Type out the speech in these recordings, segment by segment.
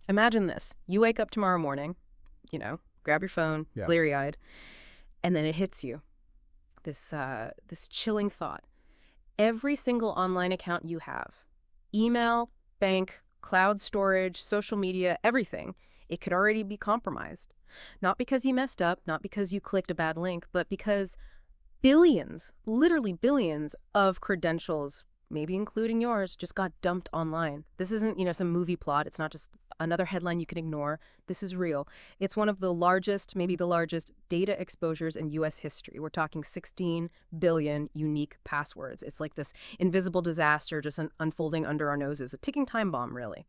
Imagine this. You wake up tomorrow morning, grab your phone, Yeah. bleary-eyed, and then it hits you. This chilling thought. Every single online account you have, email, bank, cloud storage, social media, everything, it could already be compromised. Not because you messed up, not because you clicked a bad link, but because billions, literally billions of credentials, maybe including yours, just got dumped online. This isn't, some movie plot. It's not just another headline you can ignore. This is real. It's one of the largest, maybe the largest data exposures in U.S. history. We're talking 16 billion unique passwords. It's like this invisible disaster just unfolding under our noses, a ticking time bomb, really.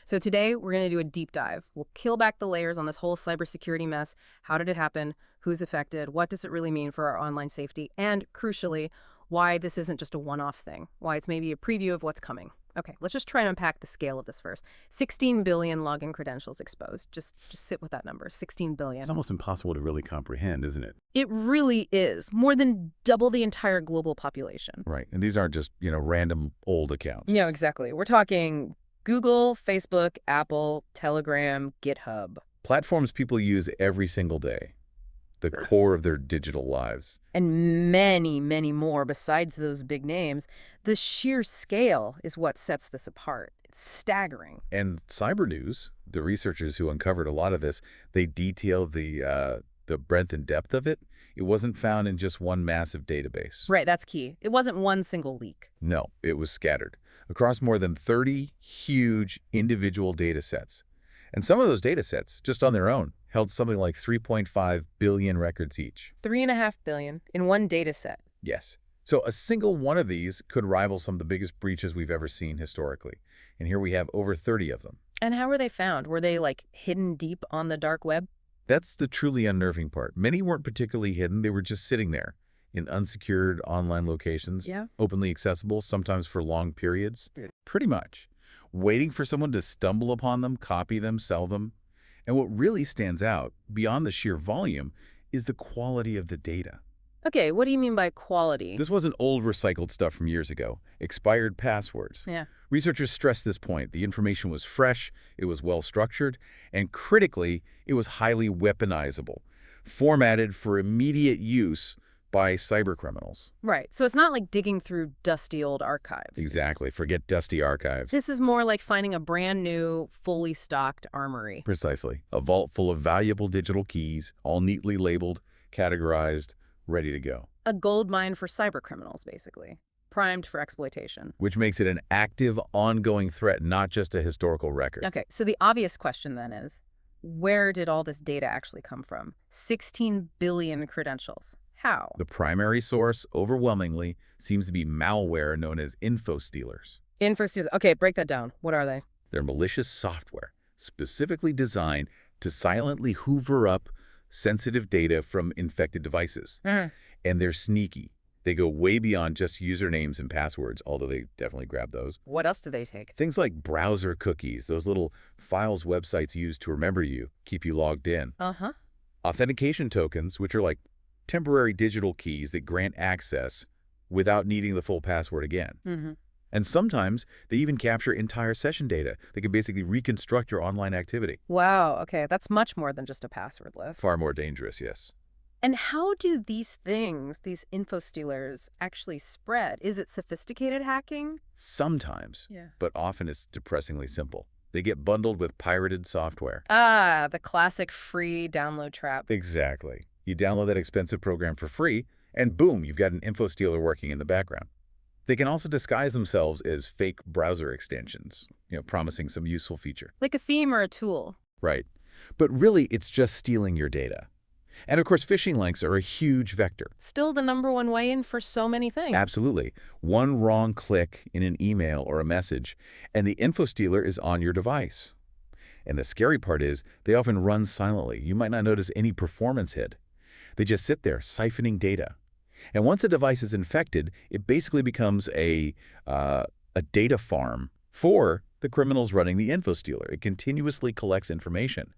So today, we're going to do a deep dive. We'll peel back the layers on this whole cybersecurity mess. How did it happen? Who's affected? What does it really mean for our online safety? And crucially, why this isn't just a one-off thing. Why it's maybe a preview of what's coming. Okay, let's just try and unpack the scale of this first. 16 billion login credentials exposed. Just sit with that number, 16 billion. It's almost impossible to really comprehend, isn't it? It really is. More than double the entire global population. Right. And these aren't just, random old accounts. Yeah, exactly. We're talking Google, Facebook, Apple, Telegram, GitHub. Platforms people use every single day. The core of their digital lives. And many, many more besides those big names. The sheer scale is what sets this apart. It's staggering. And Cyber News, the researchers who uncovered a lot of this, they detail the breadth and depth of it. It wasn't found in just one massive database. Right, that's key. It wasn't one single leak. No, it was scattered across more than 30 huge individual data sets. And some of those data sets, just on their own, held something like 3.5 billion records each. 3.5 billion in one data set. Yes. So a single one of these could rival some of the biggest breaches we've ever seen historically. And here we have over 30 of them. And how were they found? Were they, hidden deep on the dark web? That's the truly unnerving part. Many weren't particularly hidden. They were just sitting there in unsecured online locations, openly accessible, sometimes for long periods. Pretty much. Waiting for someone to stumble upon them, copy them, sell them. And what really stands out, beyond the sheer volume, is the quality of the data. Okay, what do you mean by quality? This wasn't old recycled stuff from years ago. Expired passwords. Yeah. Researchers stressed this point. The information was fresh, it was well-structured, and critically, it was highly weaponizable, formatted for immediate use by cybercriminals. Right, so it's not like digging through dusty old archives. Exactly. Forget dusty archives. This is more like finding a brand new, fully stocked armory. Precisely. A vault full of valuable digital keys, all neatly labeled, categorized, ready to go. A gold mine for cybercriminals, basically. Primed for exploitation. Which makes it an active, ongoing threat, not just a historical record. Okay, so the obvious question then is, where did all this data actually come from? 16 billion credentials. How? The primary source, overwhelmingly, seems to be malware known as Infostealers. Infostealers. Okay, break that down. What are they? They're malicious software, specifically designed to silently hoover up sensitive data from infected devices. And they're sneaky. They go way beyond just usernames and passwords, although they definitely grab those. What else do they take? Things like browser cookies, those little files websites use to remember you, keep you logged in. Authentication tokens, which are like temporary digital keys that grant access without needing the full password again. And sometimes they even capture entire session data. They can basically reconstruct your online activity. Wow, okay, that's much more than just a password list. Far more dangerous, yes. And how do these things, these infostealers, actually spread? Is it sophisticated hacking? Sometimes, but often it's depressingly simple. They get bundled with pirated software. Ah, the classic free download trap. Exactly. You download that expensive program for free, and boom, you've got an infostealer working in the background. They can also disguise themselves as fake browser extensions, promising some useful feature. Like a theme or a tool. Right. But really, it's just stealing your data. And of course, phishing links are a huge vector. Still the #1 way in for so many things. Absolutely. One wrong click in an email or a message, and the infostealer is on your device. And the scary part is, they often run silently. You might not notice any performance hit. They just sit there, siphoning data. And once a device is infected, it basically becomes a data farm for the criminals running the infostealer. It continuously collects information.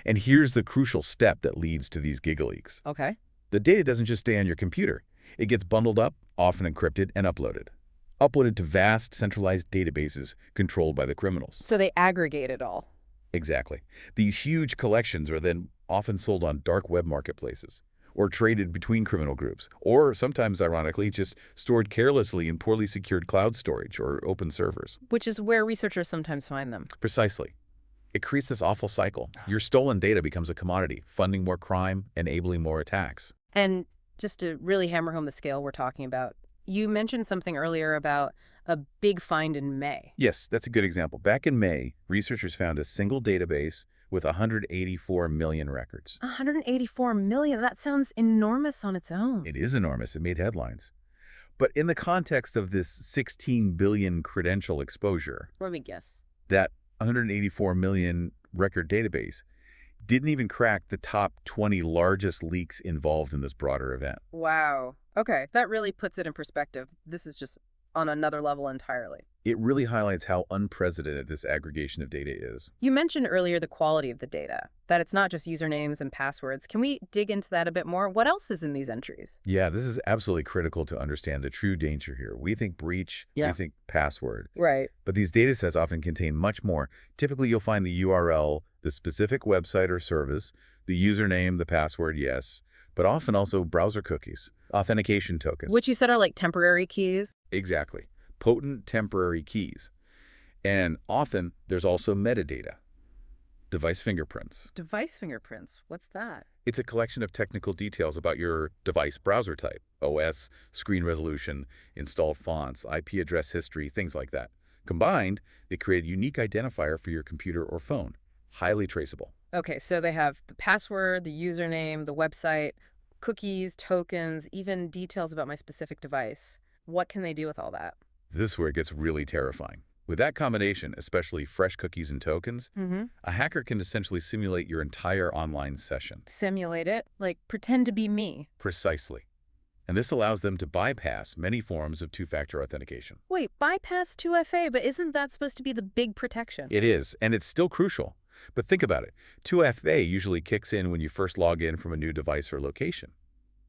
And here's the crucial step that leads to these gigaleaks. Okay. The data doesn't just stay on your computer. It gets bundled up, often encrypted, and uploaded. Uploaded to vast, centralized databases controlled by the criminals. So they aggregate it all. Exactly. These huge collections are then often sold on dark web marketplaces or traded between criminal groups, or sometimes, ironically, just stored carelessly in poorly secured cloud storage or open servers. Which is where researchers sometimes find them. Precisely. It creates this awful cycle. Your stolen data becomes a commodity, funding more crime, enabling more attacks. And just to really hammer home the scale we're talking about, you mentioned something earlier about a big find in May. Yes, that's a good example. Back in May, researchers found a single database with 184 million records. 184 million, that sounds enormous on its own. It is enormous. It made headlines. But in the context of this 16 billion credential exposure, Let me guess. that 184 million record database didn't even crack the top 20 largest leaks involved in this broader event. Wow. Okay, that really puts it in perspective. This is just on another level entirely. It really highlights how unprecedented this aggregation of data is. You mentioned earlier the quality of the data, that it's not just usernames and passwords. Can we dig into that a bit more? What else is in these entries? Yeah, this is absolutely critical to understand the true danger here. We think breach, we think password, Right. but these data sets often contain much more. Typically, you'll find the URL, the specific website or service, the username, the password, yes, but often also browser cookies, authentication tokens. Which you said are like temporary keys? Exactly. Potent temporary keys. And often, there's also metadata, device fingerprints. Device fingerprints. What's that? It's a collection of technical details about your device browser type, OS, screen resolution, installed fonts, IP address history, things like that. Combined, they create a unique identifier for your computer or phone, highly traceable. Okay, so they have the password, the username, the website, cookies, tokens, even details about my specific device. What can they do with all that? This is where it gets really terrifying. With that combination, especially fresh cookies and tokens, a hacker can essentially simulate your entire online session. Simulate it? Like pretend to be me? Precisely. And this allows them to bypass many forms of two-factor authentication. Wait, bypass 2FA, but isn't that supposed to be the big protection? It is, and it's still crucial. But think about it. 2FA usually kicks in when you first log in from a new device or location.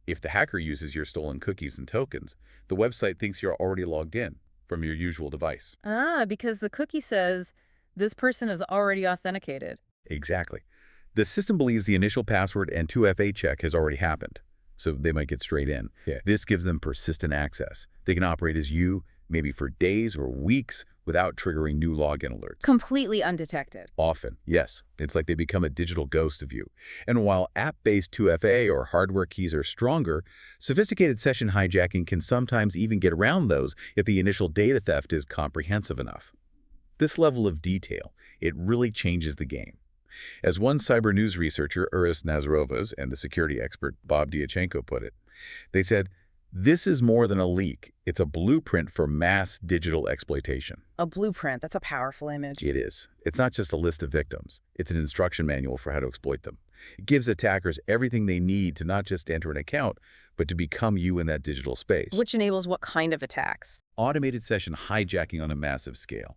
If the hacker uses your stolen cookies and tokens, the website thinks you're already logged in from your usual device. Ah, because the cookie says this person is already authenticated. Exactly. The system believes the initial password and 2FA check has already happened, so they might get straight in. This gives them persistent access. They can operate as you, maybe for days or weeks, without triggering new login alerts. Completely undetected. Often, yes. It's like they become a digital ghost of you. And while app-based 2FA or hardware keys are stronger, sophisticated session hijacking can sometimes even get around those if the initial data theft is comprehensive enough. This level of detail, it really changes the game. As one cyber news researcher, Uris Nazarovas, and the security expert Bob Diachenko put it, they said, "This is more than a leak. It's a blueprint for mass digital exploitation." A blueprint. That's a powerful image. It is. It's not just a list of victims. It's an instruction manual for how to exploit them. It gives attackers everything they need to not just enter an account, but to become you in that digital space. Which enables what kind of attacks? Automated session hijacking on a massive scale,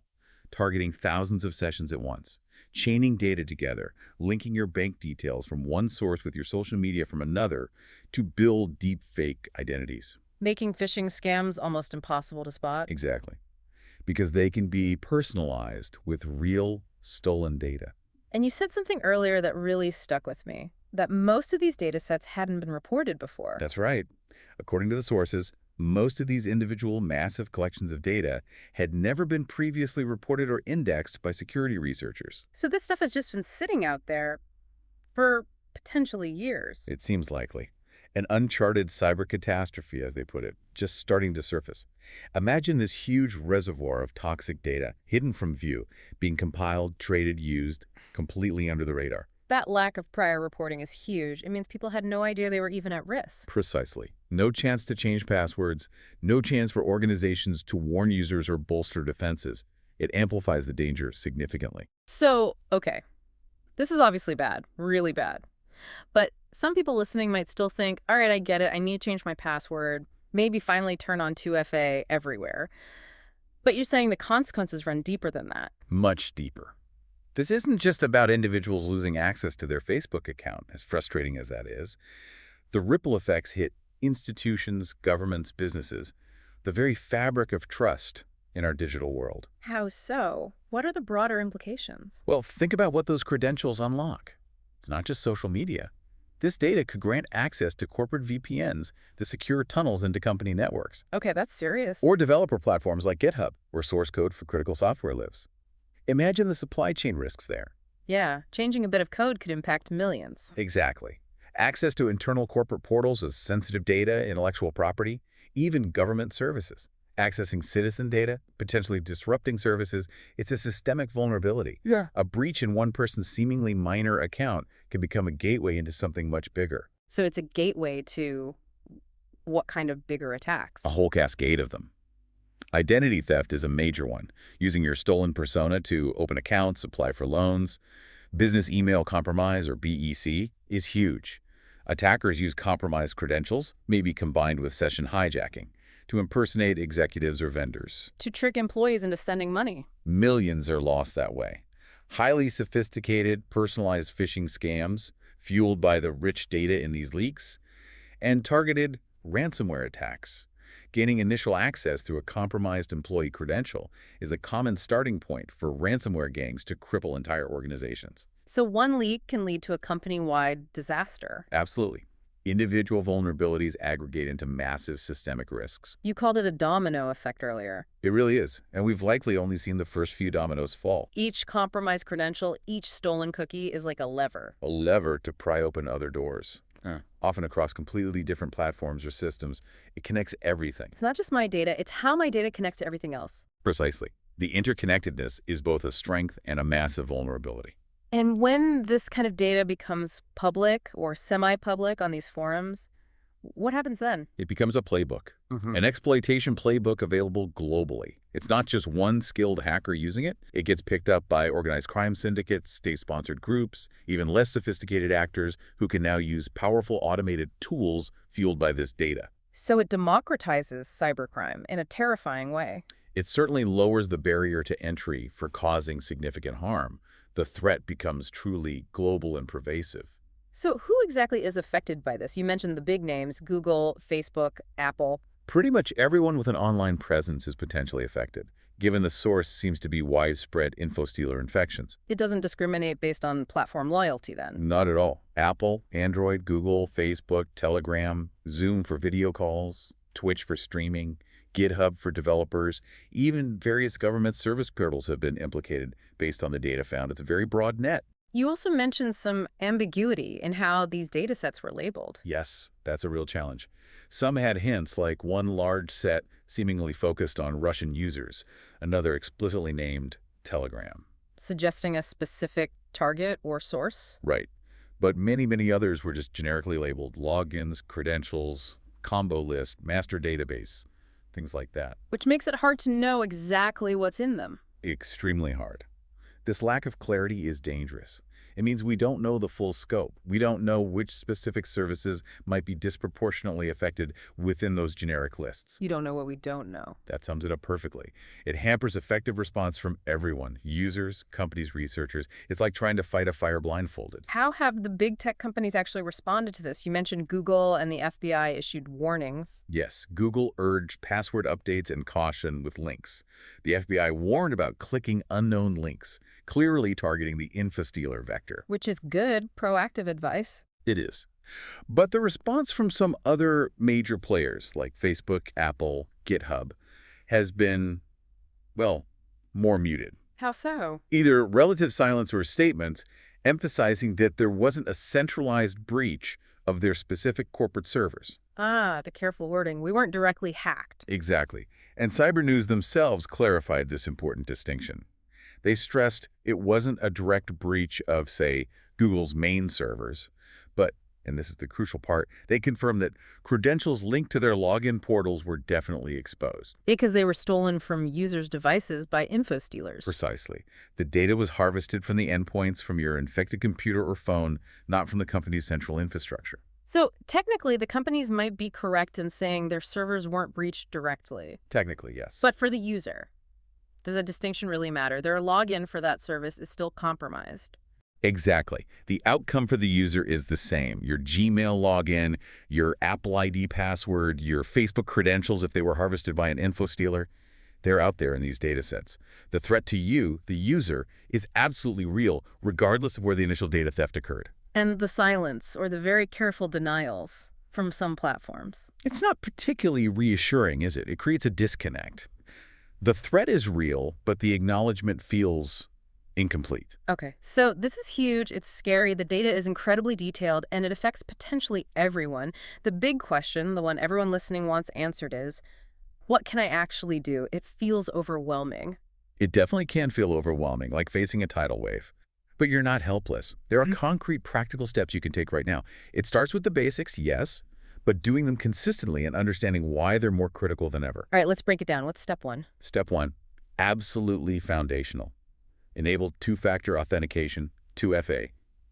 targeting thousands of sessions at once, chaining data together, linking your bank details from one source with your social media from another to build deep fake identities. Making phishing scams almost impossible to spot? Exactly. Because they can be personalized with real stolen data. And you said something earlier that really stuck with me, that most of these data sets hadn't been reported before. That's right. According to the sources, most of these individual massive collections of data had never been previously reported or indexed by security researchers. So this stuff has just been sitting out there for potentially years. It seems likely. An uncharted cyber catastrophe, as they put it, just starting to surface. Imagine this huge reservoir of toxic data, hidden from view, being compiled, traded, used, completely under the radar. That lack of prior reporting is huge. It means people had no idea they were even at risk. Precisely. No chance to change passwords, no chance for organizations to warn users or bolster defenses. It amplifies the danger significantly. So, okay, this is obviously bad, really bad. But some people listening might still think, all right, I get it. I need to change my password, maybe finally turn on 2FA everywhere. But you're saying the consequences run deeper than that. Much deeper. This isn't just about individuals losing access to their Facebook account, as frustrating as that is. The ripple effects hit institutions, governments, businesses, the very fabric of trust in our digital world. How so? What are the broader implications? Well, think about what those credentials unlock. It's not just social media. This data could grant access to corporate VPNs, the secure tunnels into company networks, Okay, that's serious. or developer platforms like GitHub, where source code for critical software lives. Imagine the supply chain risks there. Yeah, changing a bit of code could impact millions. Exactly. Access to internal corporate portals as sensitive data, intellectual property, even government services. Accessing citizen data, potentially disrupting services, it's a systemic vulnerability. Yeah. A breach in one person's seemingly minor account can become a gateway into something much bigger. So it's a gateway to what kind of bigger attacks? A whole cascade of them. Identity theft is a major one, using your stolen persona to open accounts, apply for loans. Business email compromise, or BEC, is huge. Attackers use compromised credentials, maybe combined with session hijacking, to impersonate executives or vendors. To trick employees into sending money. Millions are lost that way. Highly sophisticated, personalized phishing scams, fueled by the rich data in these leaks, and targeted ransomware attacks. Gaining initial access through a compromised employee credential is a common starting point for ransomware gangs to cripple entire organizations. So one leak can lead to a company-wide disaster. Absolutely. Individual vulnerabilities aggregate into massive systemic risks. You called it a domino effect earlier. It really is, and we've likely only seen the first few dominoes fall. Each compromised credential, each stolen cookie is like a lever. A lever to pry open other doors. Often across completely different platforms or systems. It connects everything. It's not just my data, it's how my data connects to everything else. Precisely. The interconnectedness is both a strength and a massive vulnerability. And when this kind of data becomes public or semi-public on these forums, what happens then? It becomes a playbook, an exploitation playbook available globally. It's not just one skilled hacker using it. It gets picked up by organized crime syndicates, state-sponsored groups, even less sophisticated actors who can now use powerful automated tools fueled by this data. So it democratizes cybercrime in a terrifying way. It certainly lowers the barrier to entry for causing significant harm. The threat becomes truly global and pervasive. So who exactly is affected by this? You mentioned the big names, Google, Facebook, Apple. Pretty much everyone with an online presence is potentially affected, given the source seems to be widespread Infostealer infections. It doesn't discriminate based on platform loyalty then. Not at all. Apple, Android, Google, Facebook, Telegram, Zoom for video calls, Twitch for streaming, GitHub for developers, even various government service portals have been implicated based on the data found. It's a very broad net. You also mentioned some ambiguity in how these data sets were labeled. Yes, that's a real challenge. Some had hints, like one large set seemingly focused on Russian users, another explicitly named Telegram. Suggesting a specific target or source? Right. But many others were just generically labeled logins, credentials, combo list, master database, things like that. Which makes it hard to know exactly what's in them. Extremely hard. This lack of clarity is dangerous. It means we don't know the full scope. We don't know which specific services might be disproportionately affected within those generic lists. You don't know what we don't know. That sums it up perfectly. It hampers effective response from everyone, users, companies, researchers. It's like trying to fight a fire blindfolded. How have the big tech companies actually responded to this? You mentioned Google and the FBI issued warnings. Yes, Google urged password updates and caution with links. The FBI warned about clicking unknown links, clearly targeting the Infostealer vector. Which is good, proactive advice. It is. But the response from some other major players like Facebook, Apple, GitHub has been, well, more muted. How so? Either relative silence or statements emphasizing that there wasn't a centralized breach of their specific corporate servers. Ah, the careful wording. We weren't directly hacked. Exactly. And Cyber News themselves clarified this important distinction. They stressed it wasn't a direct breach of, say, Google's main servers, but, and this is the crucial part, they confirmed that credentials linked to their login portals were definitely exposed. Because they were stolen from users' devices by Infostealers. Precisely. The data was harvested from the endpoints from your infected computer or phone, not from the company's central infrastructure. So technically, the companies might be correct in saying their servers weren't breached directly. Technically, yes. But for the user, does a distinction really matter? Their login for that service is still compromised. Exactly. The outcome for the user is the same. Your Gmail login, your Apple ID password, your Facebook credentials if they were harvested by an Infostealer. They're out there in these data sets. The threat to you, the user, is absolutely real, regardless of where the initial data theft occurred. And the silence or the very careful denials from some platforms. It's not particularly reassuring, is it? It creates a disconnect. The threat is real, but the acknowledgement feels incomplete. Okay, so this is huge, it's scary, the data is incredibly detailed, and it affects potentially everyone. The big question, the one everyone listening wants answered is, what can I actually do? It feels overwhelming. It definitely can feel overwhelming, like facing a tidal wave. But you're not helpless. There are concrete, practical steps you can take right now. It starts with the basics, yes, but doing them consistently and understanding why they're more critical than ever. All right, let's break it down. What's step one? Step one, absolutely foundational. Enable two-factor authentication, 2FA,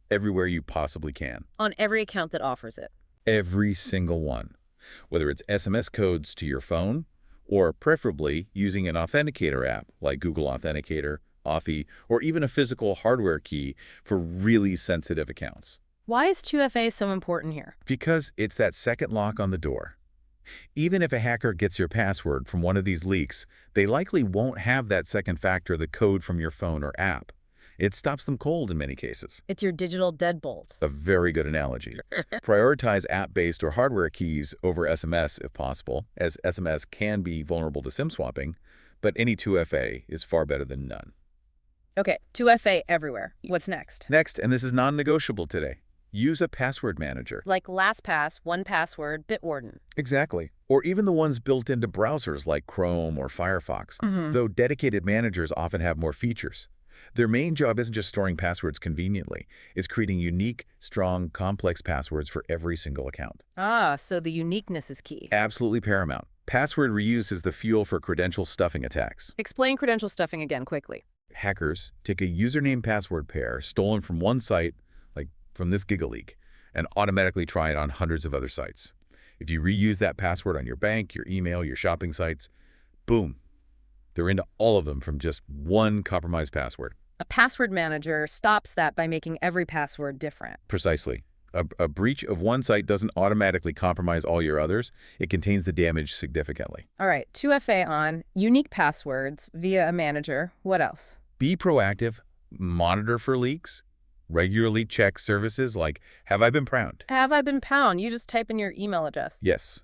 everywhere you possibly can. On every account that offers it. Every single one. Whether it's SMS codes to your phone, or preferably using an authenticator app like Google Authenticator, Authy, or even a physical hardware key for really sensitive accounts. Why is 2FA so important here? Because it's that second lock on the door. Even if a hacker gets your password from one of these leaks, they likely won't have that second factor, the code from your phone or app. It stops them cold in many cases. It's your digital deadbolt. A very good analogy. Prioritize app-based or hardware keys over SMS if possible, as SMS can be vulnerable to SIM swapping, but any 2FA is far better than none. Okay, 2FA everywhere. What's next? Next, and this is non-negotiable today, use a password manager. Like LastPass, 1Password, Bitwarden. Exactly. Or even the ones built into browsers like Chrome or Firefox, though dedicated managers often have more features. Their main job isn't just storing passwords conveniently. It's creating unique, strong, complex passwords for every single account. Ah, so the uniqueness is key. Absolutely paramount. Password reuse is the fuel for credential stuffing attacks. Explain credential stuffing again quickly. Hackers take a username-password pair stolen from one site, like from this GigaLeak, and automatically try it on hundreds of other sites. If you reuse that password on your bank, your email, your shopping sites, boom, they're into all of them from just one compromised password. A password manager stops that by making every password different. Precisely. A breach of one site doesn't automatically compromise all your others. It contains the damage significantly. All right, 2FA on, unique passwords via a manager. What else? Be proactive, monitor for leaks, regularly check services like, have I been pwned? Have I been pwned? You just type in your email address. Yes.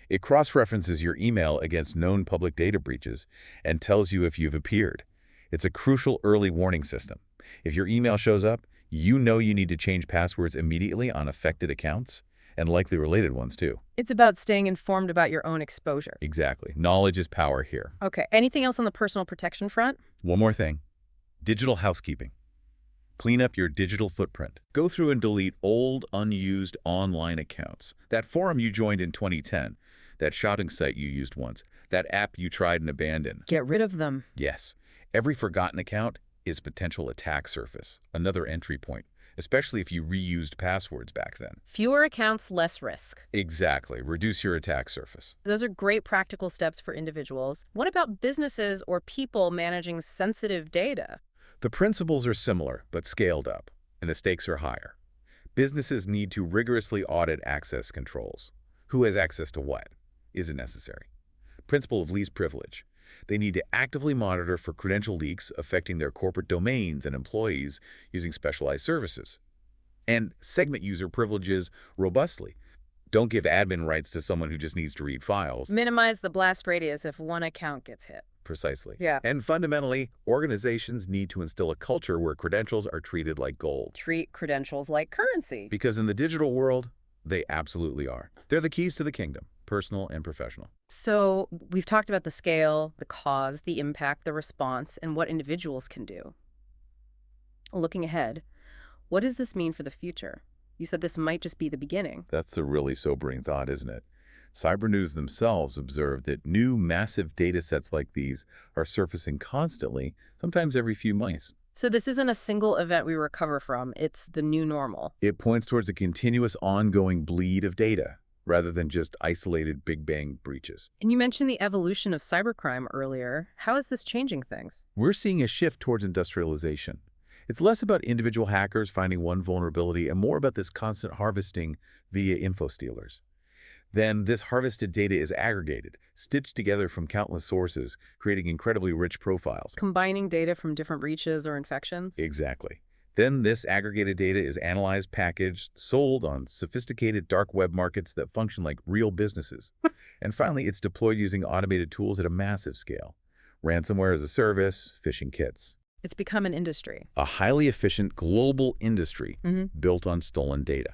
It cross-references your email against known public data breaches and tells you if you've appeared. It's a crucial early warning system. If your email shows up, you know you need to change passwords immediately on affected accounts, and likely related ones too. It's about staying informed about your own exposure. Exactly. Knowledge is power here. Okay, anything else on the personal protection front? One more thing. Digital housekeeping. Clean up your digital footprint. Go through and delete old, unused online accounts. That forum you joined in 2010, that shopping site you used once, that app you tried and abandoned. Get rid of them. Yes. Every forgotten account is potential attack surface, another entry point, especially if you reused passwords back then. Fewer accounts, less risk. Exactly. Reduce your attack surface. Those are great practical steps for individuals. What about businesses or people managing sensitive data? The principles are similar, but scaled up, and the stakes are higher. Businesses need to rigorously audit access controls. Who has access to what? Is it necessary? Principle of least privilege. They need to actively monitor for credential leaks affecting their corporate domains and employees using specialized services. And segment user privileges robustly. Don't give admin rights to someone who just needs to read files. Minimize the blast radius if one account gets hit. Precisely. Yeah. And fundamentally, organizations need to instill a culture where credentials are treated like gold. Treat credentials like currency. Because in the digital world, they absolutely are. They're the keys to the kingdom, personal and professional. So we've talked about the scale, the cause, the impact, the response, and what individuals can do. Looking ahead, what does this mean for the future? You said this might just be the beginning. That's a really sobering thought, isn't it? Cyber News themselves observed that new massive data sets like these are surfacing constantly, sometimes every few months. So this isn't a single event we recover from, it's the new normal. It points towards a continuous ongoing bleed of data, rather than just isolated Big Bang breaches. And you mentioned the evolution of cybercrime earlier. How is this changing things? We're seeing a shift towards industrialization. It's less about individual hackers finding one vulnerability and more about this constant harvesting via Infostealers. Then this harvested data is aggregated, stitched together from countless sources, creating incredibly rich profiles. Combining data from different breaches or infections? Exactly. Then this aggregated data is analyzed, packaged, sold on sophisticated dark web markets that function like real businesses. And finally, it's deployed using automated tools at a massive scale. Ransomware as a service, phishing kits. It's become an industry. A highly efficient global industry Mhm. built on stolen data.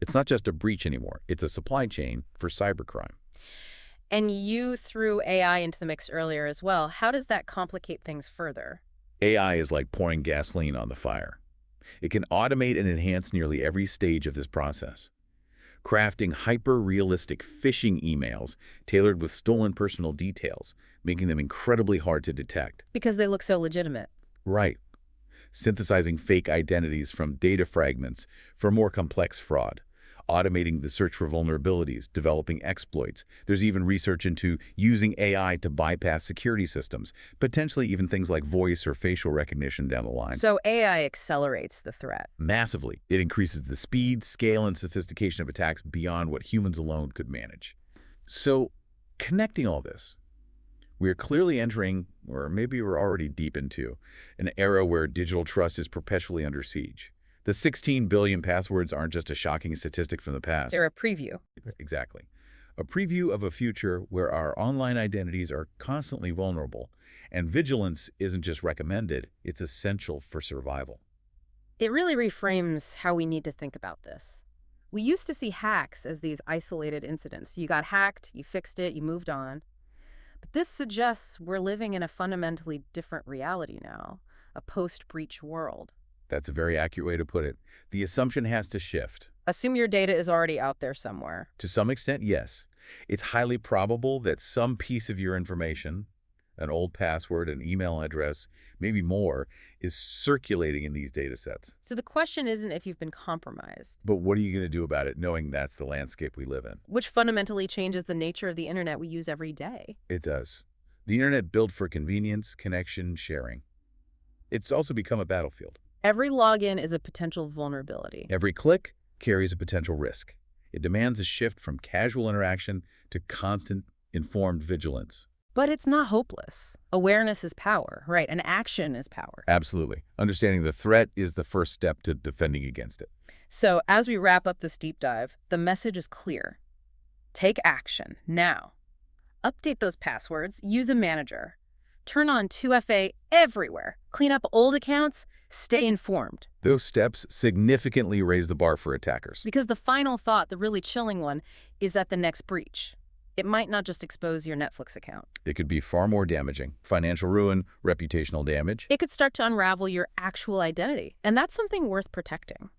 It's not just a breach anymore. It's a supply chain for cybercrime. And you threw AI into the mix earlier as well. How does that complicate things further? AI is like pouring gasoline on the fire. It can automate and enhance nearly every stage of this process, crafting hyper-realistic phishing emails tailored with stolen personal details, making them incredibly hard to detect. Because they look so legitimate. Right. Synthesizing fake identities from data fragments for more complex fraud, automating the search for vulnerabilities, developing exploits. There's even research into using AI to bypass security systems, potentially even things like voice or facial recognition down the line. So AI accelerates the threat. Massively. It increases the speed, scale, and sophistication of attacks beyond what humans alone could manage. So, connecting all this, we are clearly entering, or maybe we're already deep into, an era where digital trust is perpetually under siege. The 16 billion passwords aren't just a shocking statistic from the past. They're a preview. Exactly. A preview of a future where our online identities are constantly vulnerable, and vigilance isn't just recommended, it's essential for survival. It really reframes how we need to think about this. We used to see hacks as these isolated incidents. You got hacked, you fixed it, you moved on. But this suggests we're living in a fundamentally different reality now, a post-breach world. That's a very accurate way to put it. The assumption has to shift. Assume your data is already out there somewhere. To some extent, yes. It's highly probable that some piece of your information, an old password, an email address, maybe more, is circulating in these data sets. So the question isn't if you've been compromised, But what are you going to do about it, knowing that's the landscape we live in? which fundamentally changes the nature of the internet we use every day. It does. The internet built for convenience, connection, sharing. It's also become a battlefield. Every login is a potential vulnerability. Every click carries a potential risk. It demands a shift from casual interaction to constant, informed vigilance. But it's not hopeless. Awareness is power, right? And action is power. Absolutely. Understanding the threat is the first step to defending against it. So as we wrap up this deep dive, the message is clear. Take action now. Update those passwords, use a manager. Turn on 2FA everywhere. Clean up old accounts, stay informed. Those steps significantly raise the bar for attackers. Because the final thought, the really chilling one, is that the next breach, it might not just expose your Netflix account. It could be far more damaging. Financial ruin, reputational damage. It could start to unravel your actual identity, and that's something worth protecting.